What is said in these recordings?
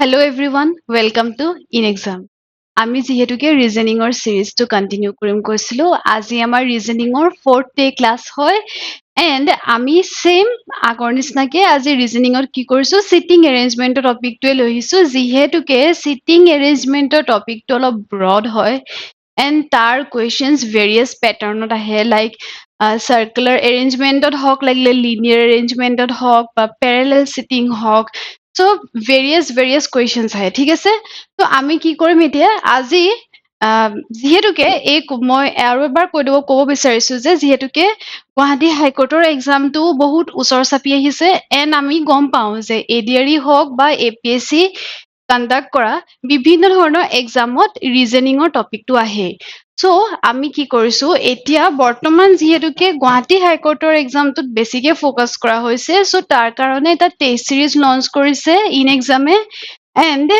Hello everyone, welcome to In Exam. আমি যিহেতুকে ৰিজনিঙৰ সিৰিজটো continue কৰিম কৈছিলো আজি আমাৰ ৰিজনিঙৰ 4th ডে ক্লাছ হয় এন্ড আমি সেম আগৰ নিচিনাকে আজি ৰিজনিঙত কি কৰিছো সিটিং এৰেঞ্জমেন্টৰ টপিকটোৱে লৈ আহিছো যিহেতুকে সিটিং এৰেঞ্জমেন্টৰ টপিকটো অলপ ব্ৰড হয় এন্ড তাৰ কুৱেশ্যনছ ভেৰিয়াছ পেটাৰ্ণত আহে লাইক চাৰ্কুলাৰ এৰেঞ্জমেন্টত হওক লাগিলে লিনিয়াৰ এৰেঞ্জমেন্টত হওক বা পেৰেলেল সিটিং হওক সো ভেৰিয়াছ কুৱেশ্যনছ আহে ঠিক আছে তো আমি কি কৰিম এতিয়া আজি যিহেতুকে মই আৰু এবাৰ ক'ব বিচাৰিছো যে যিহেতুকে গুৱাহাটী হাইকোৰ্টৰ এক্সামটো বহুত ওচৰ চাপি আহিছে এণ্ড আমি গম পাওঁ যে এডিআৰই হওক বা এপিএছচি কণ্ডাক্ট কৰা বিভিন্ন ধৰণৰ এক্সামত ৰিজনিঙৰ টপিকটো আহে সো আমি কি কৰিছো এতিয়া বৰ্তমান যিহেতুকে গুৱাহাটী হাইকোৰ্টৰ এক্সামটোত বেছিকে ফ'কাছ কৰা হৈছে সো তাৰ কাৰণে এটা টেষ্ট চিৰিজ লঞ্চ কৰিছে ইন এক্সামে এণ্ড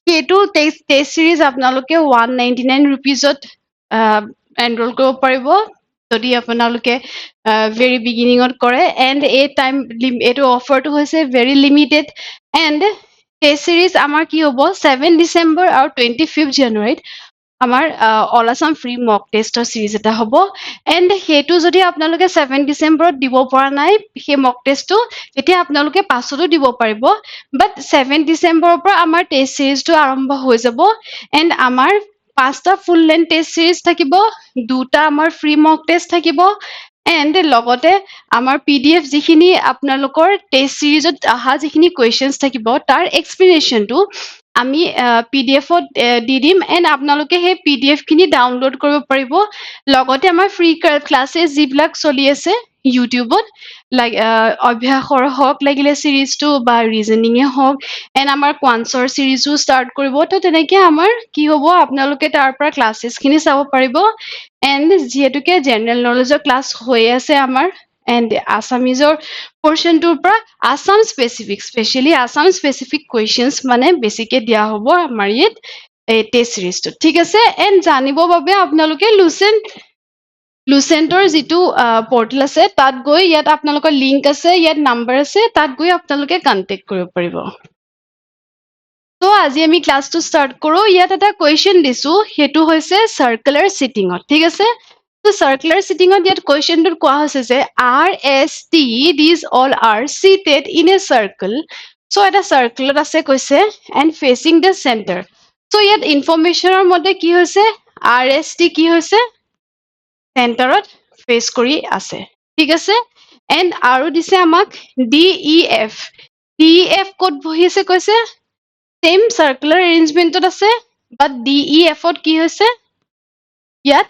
সেইটো টেষ্ট চিৰিজ আপোনালোকে 199 ৰুপিজত এনৰোল কৰিব পাৰিব যদি আপোনালোকে ভেৰি বিগিনিঙত কৰে এণ্ড এইটো অফাৰটো হৈছে very limited and test series আমাৰ কি হ'ব 7 ডিচেম্বৰ আৰু 25 জানুৱাৰীত আমাৰ অল আছাম ফ্ৰী মক টেষ্টৰ চিৰিজ এটা হ'ব এণ্ড সেইটো যদি আপোনালোকে 7 ডিচেম্বৰত দিব পৰা নাই সেই মক টেষ্টটো তেতিয়া আপোনালোকে পাছতো দিব পাৰিব বাট 7 ডিচেম্বৰৰ পৰা আমাৰ টেষ্ট চিৰিজটো আৰম্ভ হৈ যাব এণ্ড আমাৰ 5টা ফুল লেন্থ টেষ্ট চিৰিজ থাকিব 2টা আমাৰ ফ্ৰী মক টেষ্ট থাকিব এণ্ড লগতে আমাৰ পিডিএফ যিখিনি আপোনালোকৰ টেষ্ট চিৰিজত অহা যিখিনি কুৱেশ্যনছ থাকিব তাৰ এক্সপ্লেনেশ্যনটো আমি পিডিএফত দি দিম এণ্ড আপোনালোকে সেই পিডিএফ খিনি ডাউনলোড কৰিব পাৰিব লগতে আমাৰ ফ্ৰী ক্লাছেছ যিবিলাক চলি আছে ইউটিউবত অভ্যাসৰ হওক লাগিলে চিৰিজটো বা ৰিজনিঙে হওক এণ্ড আমাৰ কোৱান্সৰ চিৰিজো ষ্টাৰ্ট কৰিব তো তেনেকে আমাৰ কি হ'ব আপোনালোকে তাৰ পৰা ক্লাছেছ খিনি চাব পাৰিব এণ্ড যিহেতুকে জেনেৰেল নলেজৰ ক্লাছ হৈ আছে আমাৰ এণ্ড আছামিজৰ পৰ্চনটোৰ পৰা Assam specially Assam specific questions মানে বেছিকে দিয়া হ'ব আমাৰ ইয়াত এই টেষ্ট চিৰিজটোত ঠিক আছে এণ্ড জানিবৰ বাবে আপোনালোকে লুচেণ্টৰ যিটো পৰ্টেল আছে তাত গৈ ইয়াত আপোনালোকৰ লিংক আছে ইয়াত নাম্বাৰ আছে তাত গৈ আপোনালোকে কণ্টেক্ট কৰিব পাৰিব তো আজি আমি ক্লাছটো ষ্টাৰ্ট কৰো ইয়াত এটা কুৱেশ্যন দিছো সেইটো হৈছে চাৰ্কুলাৰ চিটিঙত ঠিক আছে তো চাৰ্কুলাৰ চিটিঙত ইয়াত কুৱেশ্যনটোত কোৱা হৈছে যে RST these all are seated in a circle so এটা চাৰ্কুলত আছে কৈছে and facing the center so ইয়াত ইনফৰমেশ্যনৰ মতে কি হৈছে RST কি হৈছে চেণ্টাৰত ফেচ কৰি আছে ঠিক আছে এণ্ড আৰু দিছে আমাক DEF ক'ত বহি আছে কৈছে সেম চাৰ্কুলাৰ এৰেঞ্জমেন্টত আছে বাট DEFত কি হৈছে ইয়াত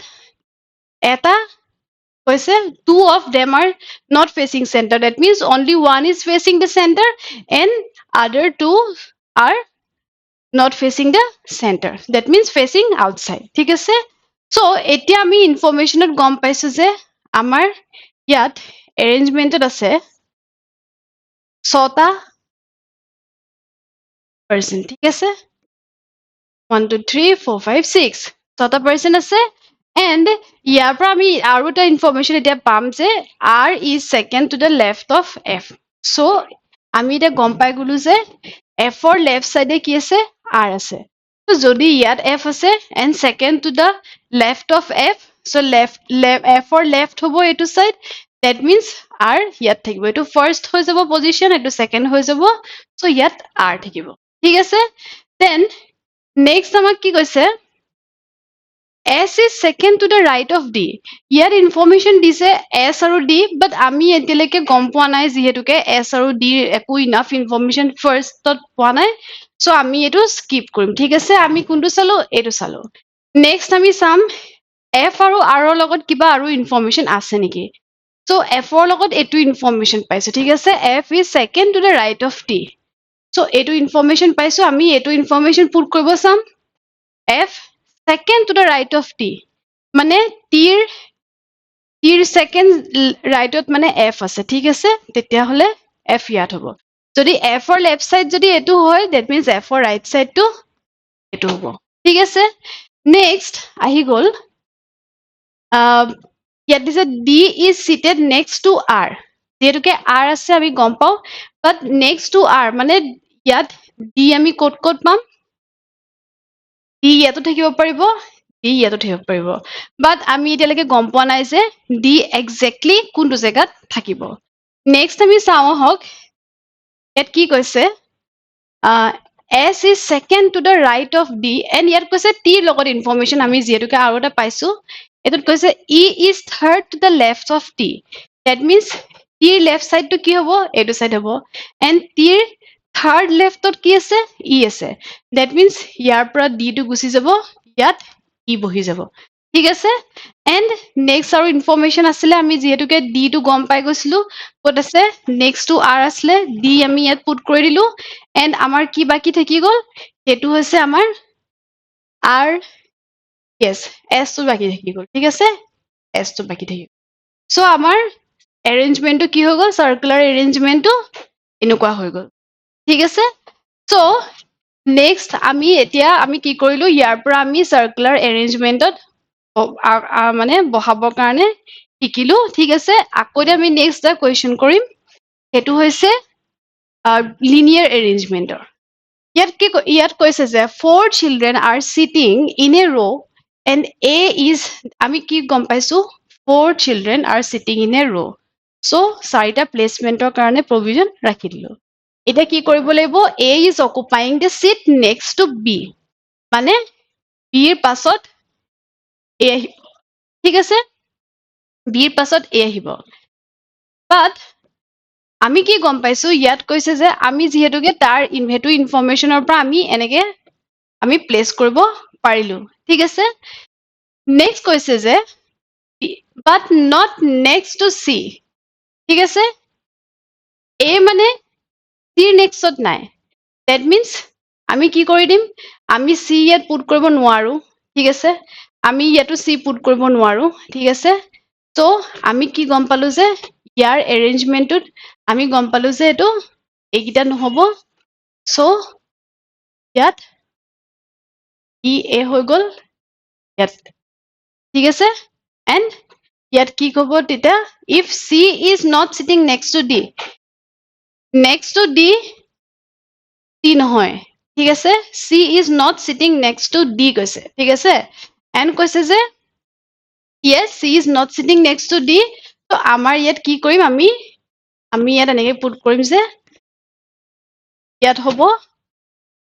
এটা কৈছে two of them are not facing center that means only one is facing the center and other two are not facing the center that means facing outside ঠিক আছে so এতিয়া আমি ইনফৰমেশ্যনত গম পাইছো যে আমাৰ ইয়াত এৰেঞ্জমেন্টত আছে 6টা পাৰ্চন ঠিক আছে 1 2 3 4 5 6 6টা পাৰ্চন আছে এণ্ড ইয়াৰ পৰা আমি আৰু এটা ইনফৰমেশ্যন এতিয়া পাম যে R is second to the left of F so আমি এতিয়া গম পাই গলো যে F ৰ লেফ্ট চাইডে কি আছে R আছে তো যদি ইয়াত F আছে and second to the left of F so F ৰ লেফ্ট হ'ব এইটো চাইড that means R ইয়াত থাকিব এইটো ফাৰ্ষ্ট হৈ যাব পজিশ্যন এইটো ছেকেণ্ড হৈ যাব so ইয়াত R থাকিব ঠিক আছে দেন নেক্সট আমাক কি কৈছে S is second to the right of D ইয়াত ইনফৰমেশ্যন দিছে S আৰু D বাট আমি এতিয়ালৈকে গম পোৱা নাই যিহেতুকে S আৰু D একো ইনাফ ইনফৰমেশ্যন ফাৰ্ষ্টত পোৱা নাই so আমি এইটো স্কিপ কৰিম ঠিক আছে আমি কোনটো চালো এইটো চালো নেক্সট আমি চাম F আৰু R ৰ লগত কিবা আৰু ইনফৰমেশ্যন আছে নেকি so F ৰ লগত এইটো ইনফৰমেশ্যন পাইছো ঠিক আছে F is second to the right of D so এইটো ইনফৰমেশ্যন পাইছো আমি এইটো ইনফৰমেশ্যন পুট কৰিব চাম F second to the right of T মানে Tৰ second rightত মানে F আছে ঠিক আছে তেতিয়াহ'লে F ইয়াত হ'ব যদি F ৰ লেফ্ট চাইড যদি এইটো হয় that means F ৰ ৰাইট চাইডটো এইটো হ'ব ঠিক আছে নেক্সট আহি গ'ল ইয়াত দিছে D is seated next to R যেহেতুকে R আছে আমি গম পাওঁ বাট নেক্সট টু R মানে ইয়াত ডি আমি ক'ত ক'ত পাম ডি ইয়াতো থাকিব পাৰিব ডি ইয়াতো থাকিব পাৰিব বাট আমি এতিয়ালৈকে গম পোৱা নাই যে ডি এক্সেক্টলি কোনটো জেগাত থাকিব নেক্সট আমি চাওঁ আহক ইয়াত কি কৈছে S is second to the right of D and ইয়াত কৈছে T লগত ইনফৰমেশ্যন আমি যিহেতুকে আৰু এটা পাইছো এটোত কৈছে E is third to the left of T that means T left side to কি হ'ব এইটো side হ'ব and T third left ত কি আছে E আছে that means ইয়াৰ পৰা D টো গুচি যাব ইয়াত E বহি যাব ঠিক আছে and next আৰু ইনফৰমেশ্যন আছিলে আমি যিহেতুকে D টো গম পাই গৈছিলো ক'ত আছে next to R আছিলে D আমি ইয়াত পুট কৰি দিলো and আমাৰ কি বাকি থাকি গ'ল সেইটো হৈছে আমাৰ R yes S টো বাকি থাকি গ'ল ঠিক আছে S টো বাকি থাকি গ'ল সো আমাৰ এৰেঞ্জমেন্টটো কি হৈ গ'ল সাৰ্কুলাৰ এৰেঞ্জমেন্টটো এনেকুৱা হৈ গ'ল ঠিক আছে সো নেক্সট আমি এতিয়া আমি কি কৰিলো ইয়াৰ পৰা আমি সাৰ্কুলাৰ এৰেঞ্জমেন্টত মানে বহাবৰ কাৰণে শিকিলো ঠিক আছে আকৌ আমি নেক্সট এটা কোৱেশ্চন কৰিম সেইটো হৈছে লিনিয়াৰ এৰেঞ্জমেন্টৰ ইয়াত কৈছে যে 4 children are sitting in a row and A is আমি কি গম পাইছো 4 children are sitting in a row so চাৰিটা প্লেচমেন্টৰ কাৰণে প্ৰভিজন ৰাখি দিলো এটা কি কৰিব লাগিব A is occupying the seat next to B মানে B ৰ পাছত A ঠিক আছে B ৰ পাছত A আহিব বাট আমি কি গম পাইছো ইয়াত কৈছে যে আমি যেহেতুকে তাৰ ইনভেটু ইনফৰমেশ্যনৰ পৰা আমি এনেকে আমি প্লেস কৰিব পাৰিলো ঠিক আছে নেক্সট কৈছে যে বাট নট নেক্সট টু C ঠিক আছে A মানে C নেক্সটত নাই দ্যাট মিন্স আমি কি কৰি দিম আমি C ইয়াত পুট কৰিব নোৱাৰো ঠিক আছে আমি ইয়াতো C পুট কৰিব নোৱাৰো ঠিক আছে তো আমি কি গম পালো যে ইয়াৰ এৰেঞ্জমেন্টত আমি গম পালো যে এটো এইকিটা নহব সো ইয়াত ই এ হৈ গল ইয়াত ঠিক আছে এন্ড ইয়াত কি কব তেতিয়া if C is not sitting next to D D নহয় ঠিক আছে C is not sitting next to D কৈছে ঠিক আছে এন্ড কৈছে যে yes C is not sitting next to D তো আমাৰ ইয়াত কি কৰিম আমি ইয়াত এনেকে পুট কৰিম যে ইয়াত হ'ব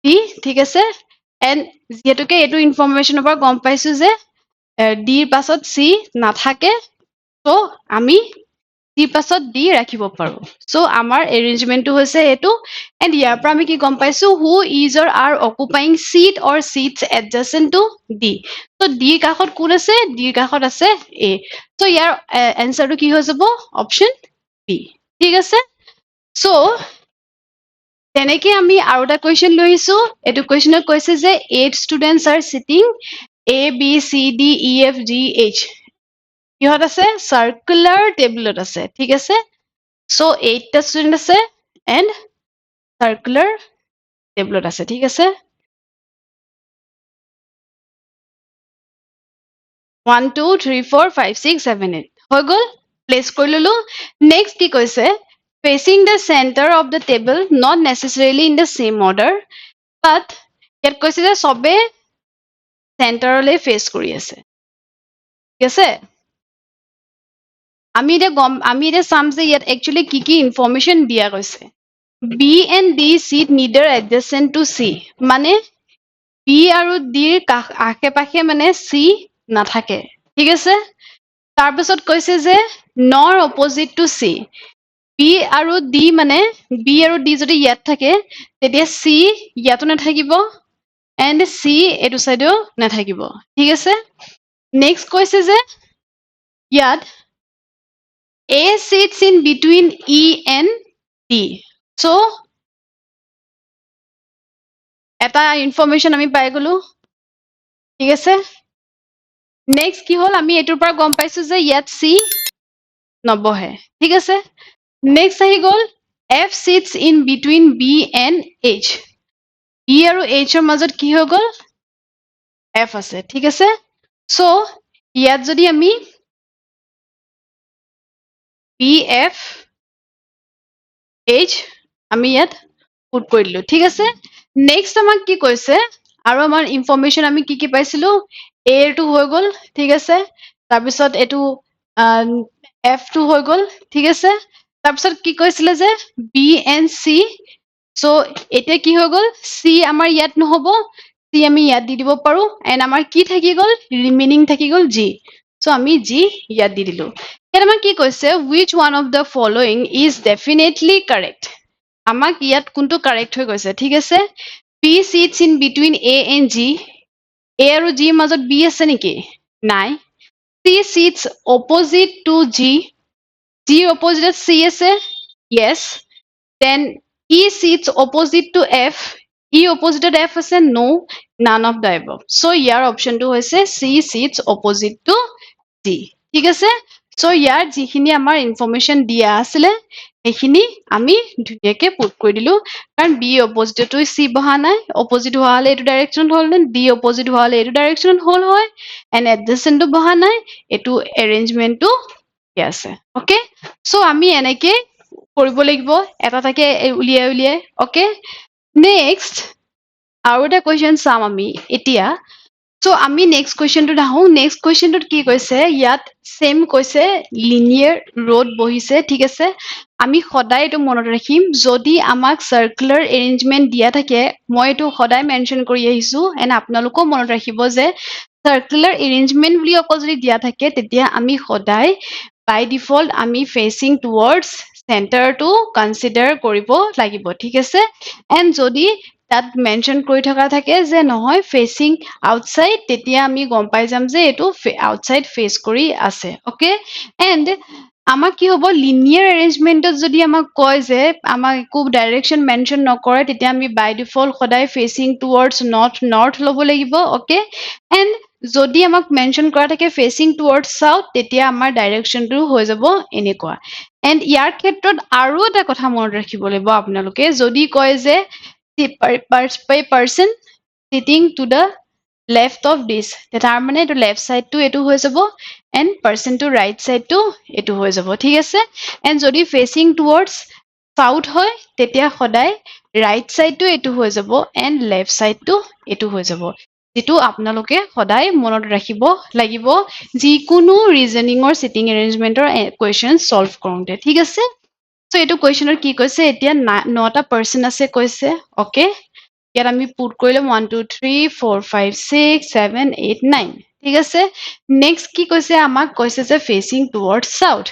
D ঠিক আছে এন্ড যেহেতুকে এইটো ইনফৰমেশ্যনৰ পৰা গম পাইছো যে D ৰ পাছত C নাথাকে তো আমি D পাছত D ৰাখিব পাৰো সো আমাৰ এৰেঞ্জমেন্টটো হৈছে এটো এন্ড ইয়াৰ পৰা আমি কি গম পাইছো who is or are occupying seat or seats adjacent to D তো D ৰ কাষত কোন আছে D ৰ কাষত আছে A সো ইয়াৰ এনসাৰটো কি হৈ যাব অপচন বি ঠিক আছে সো তেনেকে আমি আৰু এটা কোৱেশ্চন লৈছো এটো কোৱেশ্চনত কৈছে যে 8 students are sitting A B C D E F G H কিহত আছে সার্কুলার টেবুলত আছে ঠিক আছে সো 8টা স্টুডেন্ট আছে এন্ড সার্কুলার টেবুলত আছে ঠিক আছে 1 2 3 4 5 6 7 8 হৈ গল প্লেস কৰি ললো নেক্সট কি কৈছে facing the center of the table not necessarily in the same order but ইয়াত কৈছে যে সবে সেন্টাৰলৈ ফেস কৰি আছে ঠিক আছে আমি এতিয়া চাম যে ইয়াত একচুয়ালি কি ইনফৰমেশ্যন দিয়া গৈছে B and D seat neither adjacent to C মানে B আৰু D ৰ আশে পাশে মানে C নাথাকে ঠিক আছে তাৰপিছত কৈছে যে nor opposite to C B আৰু D মানে B আৰু D যদি ইয়াত থাকে তেতিয়া C ইয়াতো নাথাকিব and C এইটো সাইডেও নাথাকিব ঠিক আছে নেক্সট কৈছে যে ইয়াত A sits in between E and D so এটা ইনফৰমেশ্যন আমি পাই গলো ঠিক আছে নেক্সট কি হল আমি এটোৰ পৰা গম পাইছো যে ইয়াত C নবহে ঠিক আছে নেক্সট আহি গল F sits in between B and H E আৰু H ৰ মাজত কি হৈ গল F আছে ঠিক আছে সো ইয়াত যদি আমি B F H আমি ইয়াত পুট কৰি দিলো ঠিক আছে নেক্সট আমাক কি কৈছে আৰু আমাৰ ইনফৰমেশন আমি কি পাইছিলো এ টো হৈ গল ঠিক আছে তাৰপিছত এটো এফ টো হৈ গল ঠিক আছে তাৰপিছত কি কৈছিলে যে বি এণ্ড চি সো এতিয়া কি হৈ গল চি আমাৰ ইয়াত নহব চি আমি ইয়াত দি দিব পাৰো এণ্ড আমাৰ কি থাকি গল ৰিমেইনিং থাকি গল জি সো আমি জি ইয়াত দি দিলো ইয়াত আমাক কি কৈছে which one of the following is definitely correct আমাক ইয়াত কোনটো কাৰেক্ট হৈ গৈছে ঠিক আছে P sits in between A and G A আৰু G মাজত B আছে নেকি নাই C sits opposite to G G opposite C আছে yes then E sits opposite to F E opposite F আছে no none of the above so ইয়াৰ অপশনটো হৈছে C sits opposite to D ঠিক আছে so ইয়াৰ যিখিনি আমাৰ ইনফৰমেশন দিয়া আছিলে এইখিনি আমি ধুনীয়াকে পুট কৰি দিলো কাৰণ বি অপজিট টু সি বহা নাই অপজিট হোৱা হলে এইটো ডাইৰেকশ্যন হল দেন ডি অপজিট হোৱা হলে এইটো ডাইৰেকশ্যন হল হয় এণ্ড এডজেচেণ্টটো বহা নাই এইটো এৰেঞ্জমেণ্টটো আছে অকে সো আমি এনেকে কৰিব লাগিব এটা তাকে উলিয়াই উলিয়াই অকে নেক্সট আৰু এটা কুৱেশ্যন চাম আমি এতিয়া সো আমি নেক্সট কুৱেশ্যনটোত আহো নেক্সট কুৱেশ্যনটোত কি কৈছে ইয়াত সেম কৈছে লিনিয়াৰ ৰড বহিছে ঠিক আছে আমি সদায় এইটো মনত ৰাখিম যদি আমাক সাৰ্কুলাৰ এৰেঞ্জমেন্ট দিয়া থাকে মই এইটো সদায় মেনশন কৰি আহিছো এণ্ড আপোনালোকেও মনত ৰাখিব যে সাৰ্কুলাৰ এৰেঞ্জমেন্ট বুলি অকল যদি দিয়া থাকে তেতিয়া আমি সদায় বাই ডিফল্ট আমি ফেচিং টুৱাৰ্ডছ চেণ্টাৰটো কনচিডাৰ কৰিব লাগিব ঠিক আছে এণ্ড যদি তাত মেনশন কৰি থকা থাকে যে নহয় ফেচিং আউটসাইড তেতিয়া আমি গম পাই যাম যে এইটো আউটসাইড ফেচ কৰি আছে ওকে এণ্ড আমাক কি হ'ব লিনিয়াৰ এৰেঞ্জমেন্টত যদি আমাক কয় যে আমাক একো ডাইৰেকশ্যন মেনশন নকৰে তেতিয়া আমি বাই ডিফল্ট সদায় ফেচিং টুৱাৰ্ডছ নৰ্থ ল'ব লাগিব ওকে এণ্ড যদি আমাক মেনশন কৰা থাকে ফেচিং টুৱাৰ্ডছ সাউথ তেতিয়া আমাৰ ডাইৰেকশ্যনটো হৈ যাব এনেকুৱা এণ্ড ইয়াৰ ক্ষেত্ৰত আৰু এটা কথা মনত ৰাখিব লাগিব আপোনালোকে যদি কয় যে person sitting to the left of this তাৰ মানে এইটো লেফট সাইডটো এইটো হৈ যাব এণ্ড পাৰ্চন টু ৰাইট সাইডটো এইটো হৈ যাব ঠিক আছে এণ্ড যদি ফেচিং টুৱাৰ্ডছ সাউথ হয় তেতিয়া সদায় ৰাইট সাইডটো এইটো হৈ যাব এণ্ড লেফট সাইডটো এইটো হৈ যাব যেটো আপোনালোকে সদায় মনত ৰাখিব লাগিব যিকোনো ৰিজনিঙৰ সিটিং এৰেঞ্জমেন্টৰ কুৱেশ্যন সলভ কৰোঁতে ঠিক আছে সো এইটো কুৱেশ্যনৰ কি কৈছে এতিয়া 9টা পাৰ্সন আছে কৈছে ওকে ইয়াত আমি পুট কৰিলে 1 2 3 4 5 6 7 8 9 ঠিক আছে নেক্সট কি কৈছে আমাক কৈছে যে ফেচিং টুৱাৰ্ডছ সাউথ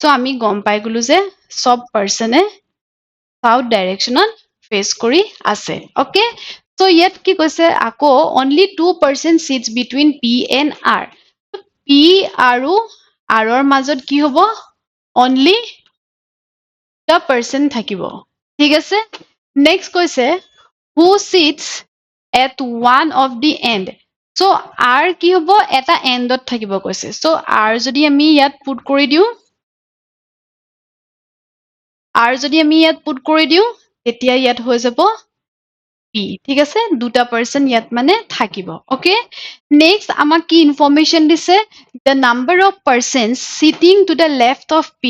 সো আমি গম পাই গলো যে সব পাৰ্সনে সাউথ ডাইৰেকশ্যনত ফেচ কৰি আছে ওকে সো ইয়াত কি কৈছে আকৌ only 2% sits between P and R P আৰু R ৰ মাজত কি হ'ব only the person থাকিব ঠিক আছে নেক্সট কৈছে who sits at one of the end so R কি হ'ব এটা এণ্ডত থাকিব কৈছে so R যদি আমি ইয়াত পুট কৰি দিও R যদি আমি ইয়াত পুট কৰি দিও তেতিয়া ইয়াত হৈ যাব P ঠিক আছে দুটা পাৰ্সন ইয়াত মানে থাকিব ওকে নেক্সট আমাক কি ইনফৰমেশন দিছে the number of persons sitting to the left of P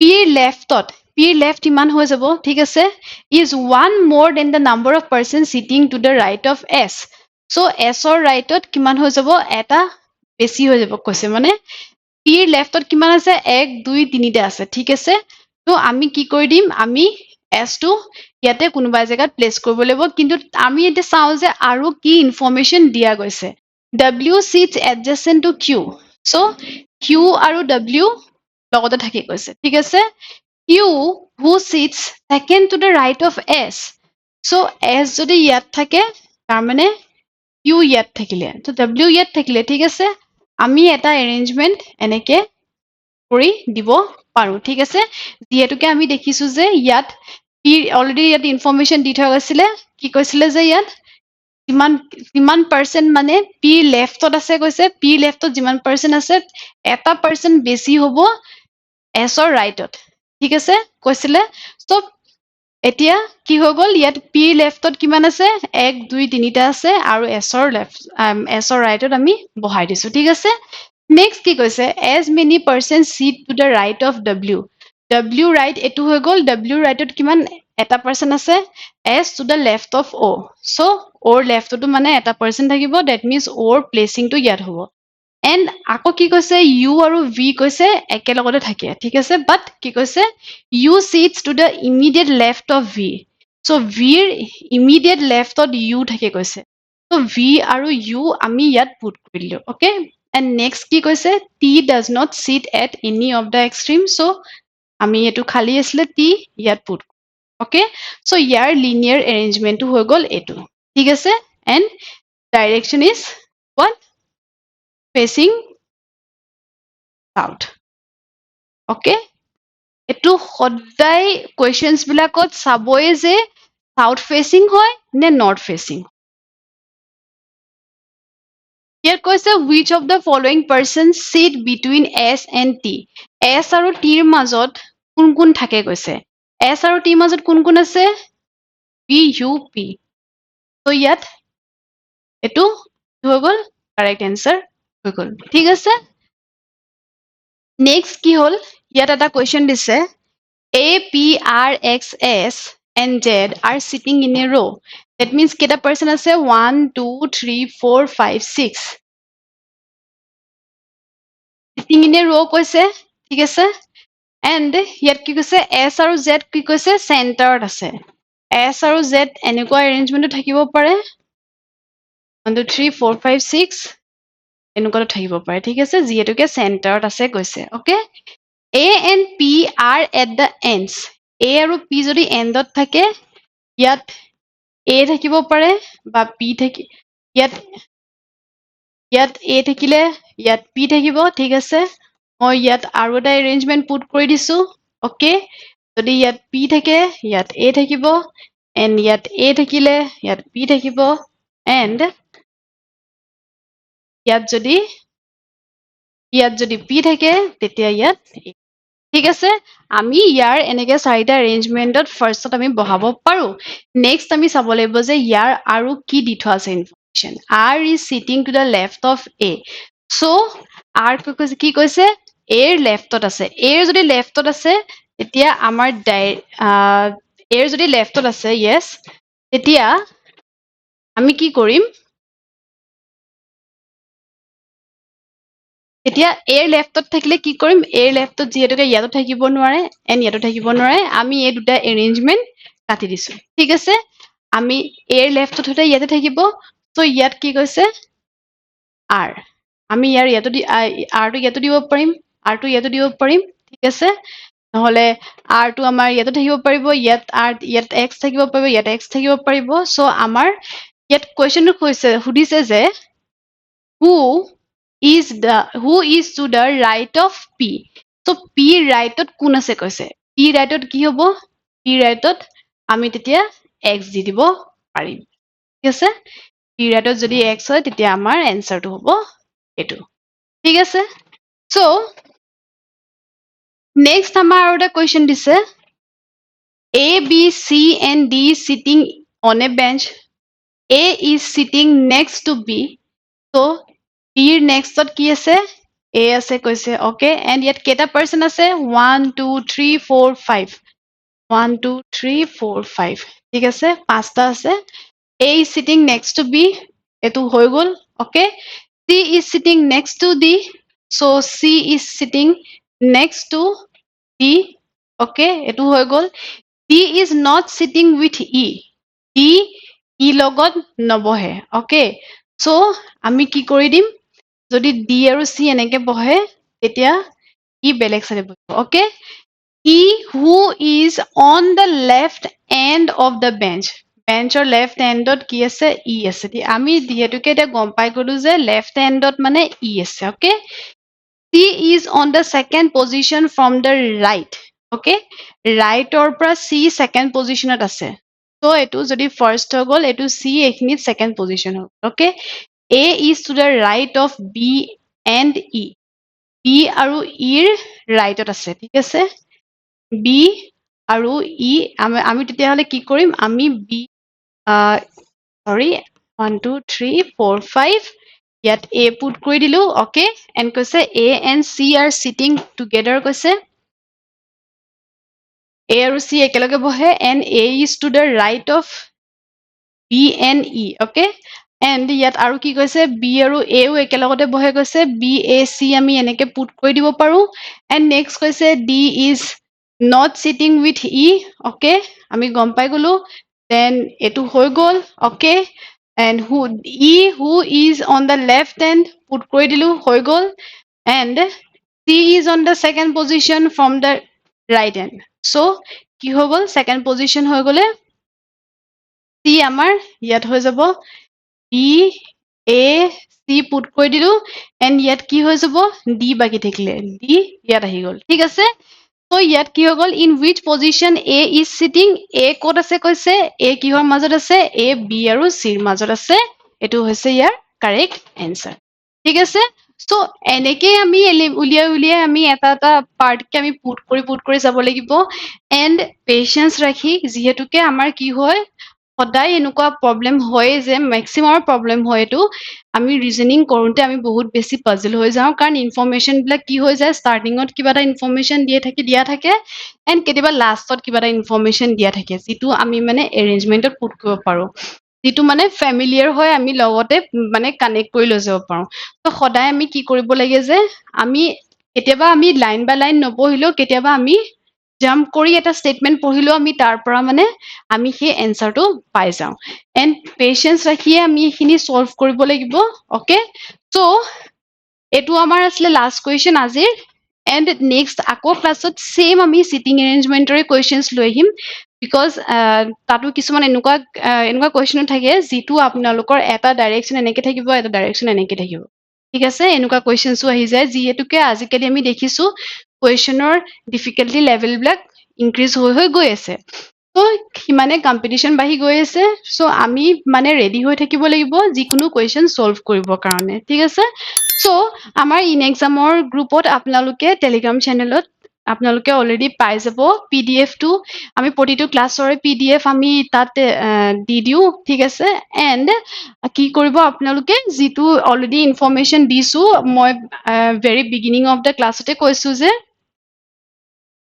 P leftত P left ইমান হৈ যাব ঠিক আছে is one more than the number of persons sitting to the right of S so S or rightত কিমান হৈ যাব এটা বেছি হৈ যাব কৈছে মানে P leftত কিমান আছে 1 2 3 টা আছে ঠিক আছে তো আমি কি কৰি দিম আমি S টো ইয়াতে কোনোবা জায়গাত প্লেস কৰিব লাগিব কিন্তু আমি এটা চাও যে আৰু কি ইনফৰমেশন দিয়া গৈছে W sits adjacent to Q so Q আৰু W লগতে থাকি গৈছে ঠিক আছে Q who sits second to the right of S so S যদি ইয়াত থাকে তাৰ মানে Q ইয়াত থাকিলে তো W ইয়াত থাকিলে ঠিক আছে আমি এটা এৰেঞ্জমেন্ট এনেকে কৰি দিব পাৰো ঠিক আছে যেহেতুকে আমি দেখিছো যে ইয়াত অলৰেডি ইয়াত ইনফৰমেশন দি থকা আছিল কি কৈছিলে যে ইয়াত কিমান পাৰ্সেন্ট মানে P লেফটত আছে কৈছে P লেফটত যিমান পাৰ্সেন্ট আছে এটা পাৰ্সেন্ট বেছি হ'ব S ৰ ৰাইটত ঠিক আছে কৈছিলে সো এতিয়া কি হৈ গল ইয়াত P লেফটত কিমান আছে 1 2 3 টা আছে আৰু S ৰ ৰাইটত আমি বহাই দিছো ঠিক আছে নেক্সট কি কৈছে as many persons sit to the right of W W right এটো হৈ গল W rightত কিমান এটা পাৰ্চন আছে S to the left of O. So Oৰ leftতো মানে এটা পাৰ্চন থাকিব, that means Oৰ প্লেচিংটো ইয়াত হ'ব। এণ্ড আকৌ কি কৈছে U আৰু V কৈছে একেলগতে থাকে, ঠিক আছে, বাট কি কৈছে U sits to the immediate left of V. So Vৰ immediate leftত U থাকে কৈছে। So V আৰু U আমি ইয়াত পুট কৰি দিলো, okay? And next কি কৈছে T does not sit at any of the extreme. So আমি এইটো খালী আছিলে T ইয়াত পুট, okay? So ইয়াৰ linear arrangementটো হৈ গ'ল এইটো, ঠিক আছে? And direction is what? Facing south, okay? এইটো সদায় questions বিলাকত চাবই যে south facing হয় নে north facing। Here কৈছে which of the following persons sit between S and T? S আৰু T ৰ মাজত কোন কোন থাকে কৈছে। S আৰু T ৰ মাজত কোন কোন আছে? P, U, P. So ইয়াত এইটো হৈ গ'ল correct answer হৈ গ'ল, ঠিক আছে? Next কি হ'ল, ইয়াত এটা question দিছে A, P, R, X, S and Z are sitting in a row. That means কেইটা person আছে 1 2 3 4 5 6 sitting in a row কৈছে, ঠিক আছে? And ইয়াত কি কৈছে S আৰু Z কি কৈছে চেণ্টাৰত আছে। S আৰু Z এনেকুৱা এৰেঞ্জমেণ্টত থাকিব পাৰে 1 2 3 4 5 6 এনেকুৱাটো থাকিব পাৰে, ঠিক আছে, যিহেতুকে চেণ্টাৰত আছে কৈছে, okay? A and P are at the ends. A আৰু P যদি এণ্ডত থাকে ইয়াত A থাকিব পাৰে বা P থাকি ইয়াত A থাকিলে ইয়াত P থাকিব, ঠিক আছে? মই ইয়াত আৰু এটা এৰেঞ্জমেণ্ট পুট কৰি দিছো, okay? যদি ইয়াত P থাকে ইয়াত A থাকিব, and ইয়াত A থাকিলে ইয়াত P থাকিব, and ইয়াত যদি P থাকে তেতিয়া ইয়াত A, ঠিক আছে? আমি ইয়াৰ এনেকে চাৰিটা এৰেঞ্জমেণ্টত ফাৰ্ষ্টত আমি বহাব পাৰো। নেক্সট আমি চাব লাগিব যে ইয়াৰ আৰু কি দি থোৱা আছে information. R is sitting to the left of A. So R কি কৈছে A ৰ লেফ্টত আছে। A ৰ যদি লেফ্টত আছে তেতিয়া আমাৰ A ৰ যদি লেফ্টত আছে yes, তেতিয়া আমি কি কৰিম, এতিয়া A ৰ লেফ্টত থাকিলে কি কৰিম, A ৰ লেফ্টত যিহেতুকে ইয়াতো থাকিব নোৱাৰে এণ্ড ইয়াতো থাকিব নোৱাৰে, আমি এই দুটা এৰেঞ্জমেণ্ট কাটি দিছো, ঠিক আছে? আমি A ৰ লেফ্টত হতে ইয়াতে থাকিব, চ' ইয়াত কি কৈছে R, আমি ইয়াতো R টো ইয়াতো দিব পাৰিম, R টো ইয়াতো দিব পাৰিম, ঠিক আছে? নহলে R টো আমাৰ ইয়াতো থাকিব পাৰিব, ইয়াত X থাকিব পাৰিব, ইয়াত X থাকিব পাৰিব। চ' আমাৰ ইয়াত কুৱেশ্যনটো সুধিছে যে who is to the right of P? So P ৰাইটত কোন আছে কৈছে, P ৰাইটত কি হ'ব, P ৰাইটত আমি তেতিয়া X দি দিব পাৰিম, ঠিক আছে? P ৰাইটত যদি X হয় তেতিয়া আমাৰ এনসাৰটো হ'ব এইটো, ঠিক আছে? So next আমাৰ আৰু এটা question দিছে A, B, C and D sitting on a bench. A is sitting next to B. So B ৰ নেক্সটত কি আছে A আছে কৈছে, okay? And ইয়াত কেইটা পাৰ্চন আছে 1 2 3 4 5 1 2 3 4 5, ঠিক আছে, পাঁচটা আছে। A is sitting next to B, এইটো হৈ গ'ল, okay? C is sitting next to D, so C is sitting next to D, okay? এইটো হৈ গ'ল। D is not sitting with E, D E লগত নবহে, okay? So আমি কি কৰি দিম, যদি D আৰু C এনেকে বহে তেতিয়া E বেলেগ চাইডে বহিব, okay? E who is on the left end of the bench, বেঞ্চৰ লেফ্ট এণ্ডত কি আছে E আছে, আমি যিহেতুকে এতিয়া গম পাই গলো যে লেফ্ট এণ্ডত মানে E আছে, okay? C is on the second position from the right, okay? ৰাইটৰ পৰা C second positionত আছে, so এইটো যদি ফাৰ্ষ্ট হৈ গ'ল এইটো C এইখিনিত second position হ'ল, okay? A is to the right of B and E, B আৰু E ৰ ৰাইটত আছে, ঠিক আছে? B আৰু E আমি তেতিয়াহ'লে কি কৰিম, আমি B sorry 1 2 3 4 5 ইয়াত A পুট কৰি দিলো, okay? And কৈছে A and C are sitting together কৈছে, A আৰু C একেলগে বহে and A is to the right of B and E, okay? And ইয়াত আৰু কি কৈছে B আৰু A ও একেলগতে বহে কৈছে B A C আমি এনেকে পুট কৰি দিব পাৰো and next কৈছে D is not sitting with E, okay? আমি গম পাই গলো then এটো হৈ গল, okay? And who is on the left hand put কৰি দিলো হৈ গল and C is on the second position from the right hand. So কি হৈ গল second position হৈ গলে C আমাৰ ইয়াত হৈ যাব B A C পুট কৰি দিলো and ইয়াত কি হৈ যাব D বাকি থাকিলে D ইয়াত আহি গল ঠিক আছে so ইয়াত কি হৈ গল in which position A is sitting A ক'ত আছে কৈছে A কিহৰ মাজত আছে A B আৰু C ৰ মাজত আছে এটো হৈছে ইয়াৰ কাৰেক্ট আনসাৰ ঠিক আছে so এনেকে আমি উলিয়াই আমি এটা এটা পাৰ্ট কে আমি পুট কৰি যাব লাগিব and patience ৰাখি যিহেতুকে আমাৰ কি হয় সদায় এনেকুৱা প্ৰবলেম হয় যে ম্যাক্সিমামৰ প্ৰবলেম হয় এটো আমি ৰিজনিং কৰোতে আমি বহুত বেছি পাজল হৈ যাও কাৰণ ইনফৰমেশন বিলাক কি হৈ যায় ষ্টাৰ্টিংত কিবা এটা ইনফৰমেশন দিয়া থাকে এন্ড কেতিয়াবা লাষ্টত কিবা এটা ইনফৰমেশন দিয়া থাকে যেটো আমি মানে এৰেঞ্জমেন্টত পুট কৰিব পাৰো যেটো মানে ফ্যামিলিয়াৰ হয় আমি লগতে মানে কানেক্ট কৰি লৈ যাব পাৰো তো সদায় আমি কি কৰিব লাগে যে আমি কেতিয়াবা আমি লাইন বাই লাইন নপঢ়িলেও কেতিয়াবা আমি জাম্প কৰি এটা স্টেটমেন্ট পঢ়িলেও আমি তাৰ পৰা মানে আমি সেই এনসাৰটো পাই যাও এন্ড পেশেন্স ৰাখিয়ে আমি এখিনি সলভ কৰিব লাগিব ওকে সো এটো আমাৰ আসলে লাষ্ট কোৱেশ্চন আজিৰ এন্ড নেক্সট আকৌ ক্লাছত সেম আমি সিটিং এৰেঞ্জমেন্টৰে কোৱেশ্চনস লৈ আহিম বিকজ তাতো কিছুমান এনেকুৱা কোৱেশ্চন থাকে যেটো আপোনালোকৰ এটা ডাইৰেকশন এনেকে থাকিব এটা ডাইৰেকশন এনেকে থাকিব ঠিক আছে এনেকুৱা কোৱেশ্চনসও আহি যায় যিহেতুকে আজিকালি আমি দেখিছো কোৱেশ্চনৰ ডিফিকাল্টি লেভেল বিলাক ইনক্ৰিজ হৈ গৈ আছে তো হিমানে কম্পিটিশন বাঢ়ি গৈ আছে সো আমি মানে ৰেডি হৈ থাকিব লাগিব যিকোনো কোৱেশ্চন সলভ কৰিবৰ কাৰণে ঠিক আছে সো আমাৰ ইন এক্সামৰ গ্ৰুপত আপোনালোকে টেলিগ্ৰাম চেনেলত আপোনালোকে অলৰেডি পাই যাব পিডিএফ টো আমি প্ৰতিটো ক্লাছৰ পিডিএফ আমি তাত দি দিও ঠিক আছে এন্ড কি কৰিব আপোনালোকে যেটো অলৰেডি ইনফৰমেশন দিছো মই ভেৰি বিগিনিং অফ দা ক্লাছতে কৈছো যে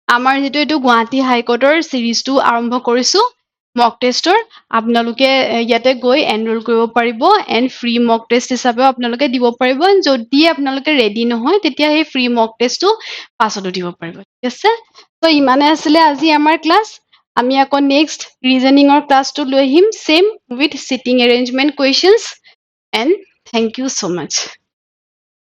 আমাৰ যেটো এটো গুৱাহাটী হাইকোৰ্টৰ সিৰিজটো আৰম্ভ কৰিছো মক টেষ্টৰ আপোনালোকে ইয়াতে গৈ এনৰোল কৰিব পাৰিব এন্ড ফ্ৰী মক টেষ্ট হিচাপেও আপোনালোকে দিব পাৰিব যদি আপোনালোকে ৰেডি নহয় তেতিয়া এই ফ্ৰী মক টেষ্টটো পাছতো দিব পাৰিব ঠিক আছে তো ইমানে আছিল আজি আমাৰ ক্লাছ আমি আকৌ নেক্সট ৰিজনিংৰ ক্লাছটো লৈ আহিম same with sitting arrangement questions and thank you so mass